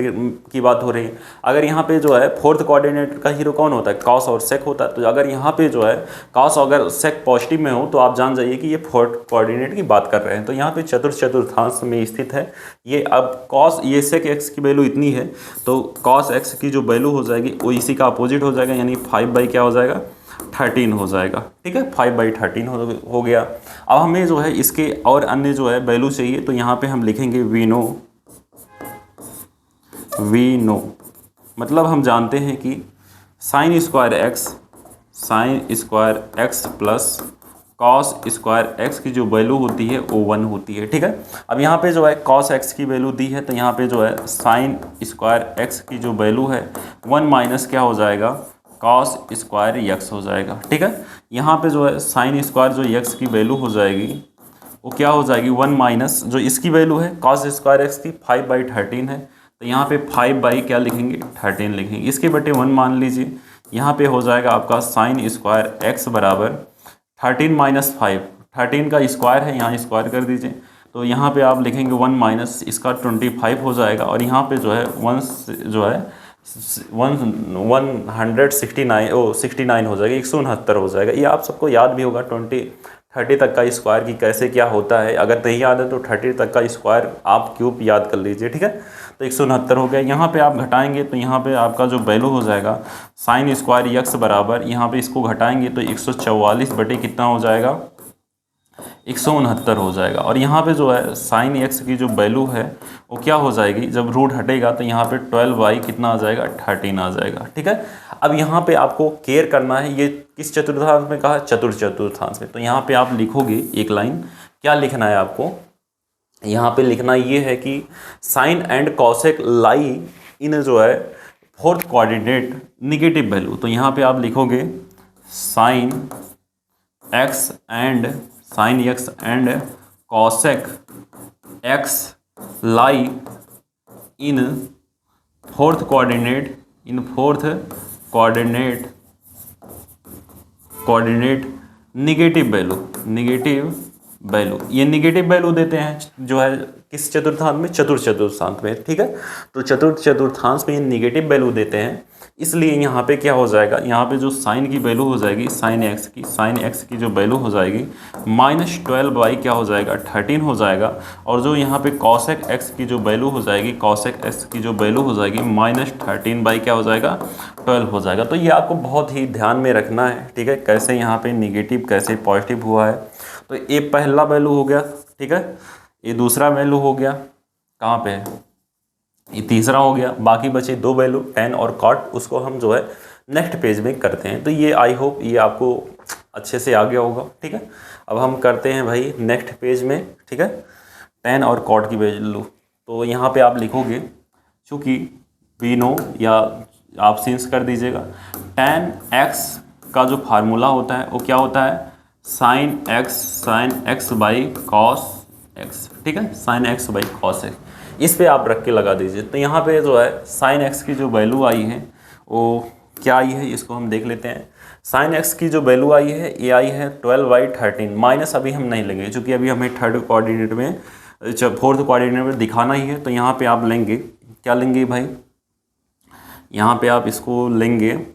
की बात हो रही है। अगर यहाँ पे जो है फोर्थ कोऑर्डिनेट का हीरो कौन होता है, cos और sec होता है। तो अगर यहाँ पे जो है cos अगर sec पॉजिटिव में हो तो आप जान जाइए कि ये फोर्थ कोऑर्डिनेट की बात कर रहे हैं। तो यहाँ पे चतुर्थांश में स्थित है ये। अब cos ये sec x की वैल्यू इतनी है तो cos x की जो वैल्यू हो जाएगी वो इसी का अपोजिट हो जाएगा, यानी 5 क्या हो जाएगा, 13 हो जाएगा। ठीक है, 5/13 हो गया। अब हमें जो है इसके और अन्य जो है वैल्यू चाहिए, तो यहाँ पे हम लिखेंगे वी नो, मतलब हम जानते हैं कि sine square x plus cos square x की जो वैल्यू होती है वो 1 होती है। ठीक है, अब यहाँ पे जो है कॉस एक्स की वैल्यू दी है तो यहाँ पे जो है साइन स्क्वायर एक्स की जो वैल्यू है 1 माइनस क्या हो जाएगा, कॉस स्क्वायर एक्स हो जाएगा। ठीक है, यहाँ पे जो है साइन स्क्वायर जो एक्स की वैल्यू हो जाएगी वो क्या हो जाएगी, 1 माइनस जो इसकी वैल्यू है कॉस स्क्वायर एक्स की 5/13 है, तो यहाँ पे 5 क्या लिखेंगे, 13 लिखेंगे। इसके बटे 1 मान लीजिए, यहाँ पे हो जाएगा आपका साइन स्क्वायर एक्स बराबर 13 माइनस 5, 13 का स्क्वायर है, यहाँ स्क्वायर कर दीजिए। तो यहाँ पे आप लिखेंगे 1 माइनस इसका 25 हो जाएगा, और यहाँ पे जो है 1 जो है 169 हो जाएगा, 169 हो जाएगा। ये आप सबको याद भी होगा 30 तक का स्क्वायर की कैसे क्या होता है। अगर नहीं याद है तो 30 तक का स्क्वायर आप क्यूब याद कर लीजिए। ठीक है, तो 169 हो गया। यहाँ पे आप घटाएंगे तो यहाँ पे आपका जो वैल्यू हो जाएगा साइन स्क्वायर एक्स बराबर, यहाँ पे इसको घटाएंगे तो 144 बटे कितना हो जाएगा, 169 हो जाएगा। और यहाँ पे जो है साइन एक्स की जो वैल्यू है वो क्या हो जाएगी, जब रूट हटेगा तो यहाँ पे 12 कितना आ जाएगा, 13 आ जाएगा। ठीक है, अब यहाँ पे आपको केयर करना है, ये किस चतुर्थांश में कहा, चतुर्थांश में। तो यहाँ पे आप लिखोगे एक लाइन, क्या लिखना है आपको, यहाँ पे लिखना ये है कि साइन एंड कॉसेक लाई इन जो है फोर्थ कोऑर्डिनेट निगेटिव वैल्यू। तो यहाँ पे आप लिखोगे sine x and cosec x lie in fourth coordinate negative value. ये निगेटिव वैल्यू देते हैं जो है किस चतुर्थांश में, चतुर्थांश में। ठीक है, तो चतुर्थांश में ये निगेटिव वैल्यू देते हैं, इसलिए यहाँ पे क्या हो जाएगा, यहाँ पे जो साइन की वैल्यू हो जाएगी साइन एक्स की जो वैल्यू हो जाएगी -12 क्या हो जाएगा, 13 हो जाएगा। और जो यहाँ पे कॉसेक एक्स की जो वैल्यू हो जाएगी -13 क्या हो जाएगा, 12 हो जाएगा। तो ये आपको बहुत ही ध्यान में रखना है। ठीक है, कैसे यहाँ पे निगेटिव कैसे पॉजिटिव हुआ है। तो ये पहला वैल्यू हो गया। ठीक है, ये दूसरा वैल्यू हो गया, कहाँ पे है, ये तीसरा हो गया। बाकी बचे 2 वैल्यू tan और cot, उसको हम जो है नेक्स्ट पेज में करते हैं। तो ये आई होप ये आपको अच्छे से आ गया होगा। ठीक है, अब हम करते हैं भाई नेक्स्ट पेज में। ठीक है, tan और cot की वैल्यू। तो यहाँ पे आप लिखोगे, चूँकि वी नो या आप सिंस कर दीजिएगा, tan x का जो फार्मूला होता है वो क्या होता है, sine x by cos x. ठीक है, sine x by cos x, इस पे आप रख के लगा दीजिए। तो यहाँ पे जो है साइन एक्स की जो वैल्यू आई है वो क्या आई है, इसको हम देख लेते हैं। साइन एक्स की जो वैल्यू आई है ये आई है 12/13, माइनस अभी हम नहीं लेंगे क्योंकि अभी हमें थर्ड कोऑर्डिनेट में फोर्थ कोऑर्डिनेट में दिखाना ही है। तो यहाँ पे आप लेंगे, क्या लेंगे भाई, यहाँ पे आप इसको लेंगे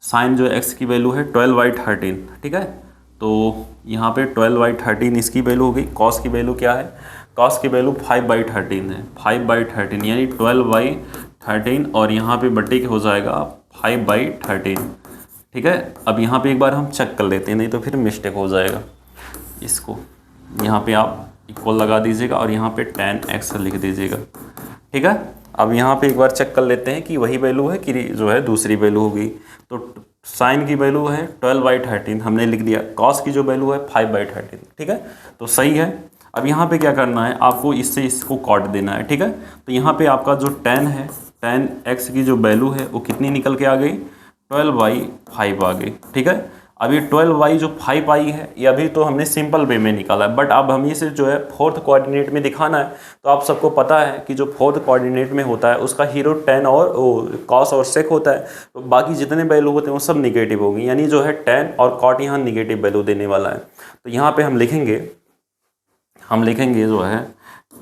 साइन जो एक्स की वैल्यू है 12/13। ठीक है, तो यहाँ पे 12/13 इसकी वैल्यू हो गई। कॉस की वैल्यू क्या है, कॉस की वैल्यू 5/13 है, 5/13 यानी 12/13, और यहाँ पे बट्टे के हो जाएगा 5/13। ठीक है, अब यहाँ पे एक बार हम चेक कर लेते हैं, नहीं तो फिर मिस्टेक हो जाएगा। इसको यहाँ पे आप इक्वल लगा दीजिएगा और यहाँ पे tan x लिख दीजिएगा। ठीक है, अब यहाँ पे एक बार चेक कर लेते हैं कि वही वैल्यू है कि जो है दूसरी वैल्यू होगी। तो साइन की वैल्यू है 12/13 हमने लिख दिया, कॉस की जो वैल्यू है 5/13, ठीक है, तो सही है। अब यहाँ पे क्या करना है, आपको इससे इसको काट देना है, ठीक है। तो यहाँ पे आपका जो tan है, tan x की जो वैल्यू है वो कितनी निकल के आ गई, 12/5 आ गई, ठीक है। अब ये 12 जो 5 आई है ये अभी तो हमने सिंपल वे में निकाला है, बट अब हम इसे जो है फोर्थ कोऑर्डिनेट में दिखाना है। तो आप सबको पता है कि जो फोर्थ कोऑर्डिनेट में होता है उसका हीरो tan और कॉस और सेक होता है, तो बाकी जितने वैल्यू होते हैं वो सब निगेटिव होंगी, यानी जो है tan और कॉट यहाँ निगेटिव वैल्यू देने वाला है। तो यहाँ पे हम लिखेंगे जो है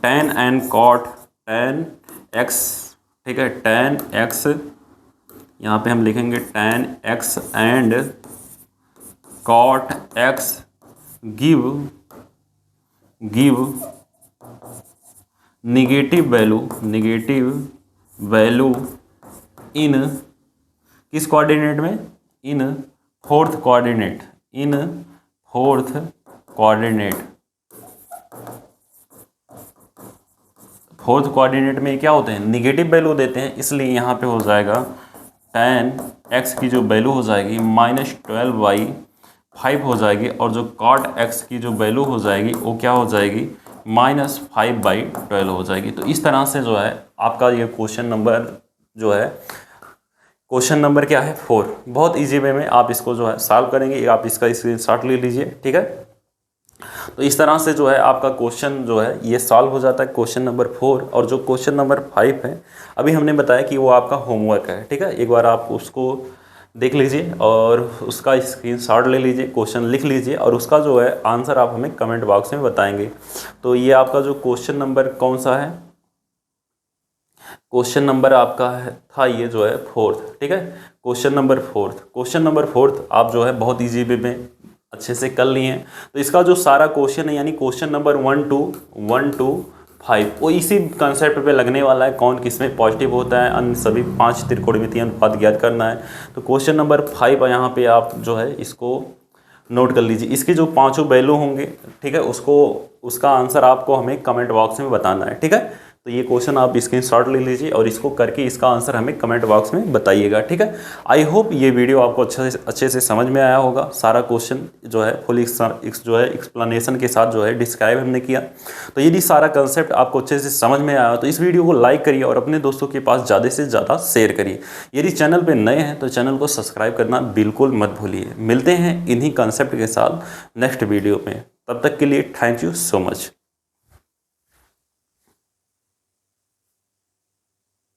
tan and cot tan x, ठीक है, tan x, यहाँ पे हम लिखेंगे tan x and cot x give negative value in किस कोऑर्डिनेट में, इन फोर्थ कोऑर्डिनेट में क्या होते हैं, निगेटिव वैल्यू देते हैं, इसलिए यहाँ पे हो जाएगा tan x की जो वैल्यू हो जाएगी -12/5 हो जाएगी, और जो cot x की जो वैल्यू हो जाएगी वो क्या हो जाएगी, -5/12 हो जाएगी। तो इस तरह से जो है आपका ये क्वेश्चन नंबर क्या है 4, बहुत इजी वे में आप इसको जो है सॉल्व करेंगे। आप इसका स्क्रीनशॉट ले लीजिए, ठीक है। तो इस तरह से जो है आपका क्वेश्चन जो है ये सॉल्व हो जाता है, क्वेश्चन नंबर 4। और जो क्वेश्चन नंबर 5 है अभी हमने बताया कि वो आपका होमवर्क है, ठीक है। एक बार आप उसको देख लीजिए और उसका स्क्रीनशॉट ले लीजिए, क्वेश्चन लिख लीजिए और उसका जो है आंसर आप हमें कमेंट बॉक्स में बताएंगे। तो ये आपका जो क्वेश्चन नंबर कौन सा है, क्वेश्चन नंबर आपका था ये जो है 4th, ठीक है, क्वेश्चन नंबर 4th आप जो है बहुत ईजी वे में अच्छे से कर लिए हैं। तो इसका जो सारा क्वेश्चन है यानी क्वेश्चन नंबर 1 to 5 वो इसी कंसेप्ट पे लगने वाला है, कौन किसमें पॉजिटिव होता है, अन्य सभी 5 त्रिकोणमितीय अनुपात ज्ञात करना है। तो क्वेश्चन नंबर 5 यहाँ पे आप जो है इसको नोट कर लीजिए, इसकी जो 5 वैल्यू होंगे, ठीक है, उसका आंसर आपको हमें कमेंट बॉक्स में बताना है, ठीक है। तो ये क्वेश्चन आप स्क्रीनशॉट ले लीजिए और इसको करके इसका आंसर हमें कमेंट बॉक्स में बताइएगा, ठीक है। आई होप ये वीडियो आपको अच्छे से समझ में आया होगा। सारा क्वेश्चन जो है फुल जो है एक्सप्लेनेशन के साथ जो है डिस्क्राइब हमने किया। तो यदि सारा कंसेप्ट आपको अच्छे से समझ में आया तो इस वीडियो को लाइक करिए और अपने दोस्तों के पास ज़्यादा से ज़्यादा शेयर करिए। यदि चैनल पर नए हैं तो चैनल को सब्सक्राइब करना बिल्कुल मत भूलिए। मिलते हैं इन्हीं कंसेप्ट के साथ नेक्स्ट वीडियो में, तब तक के लिए थैंक यू सो मच।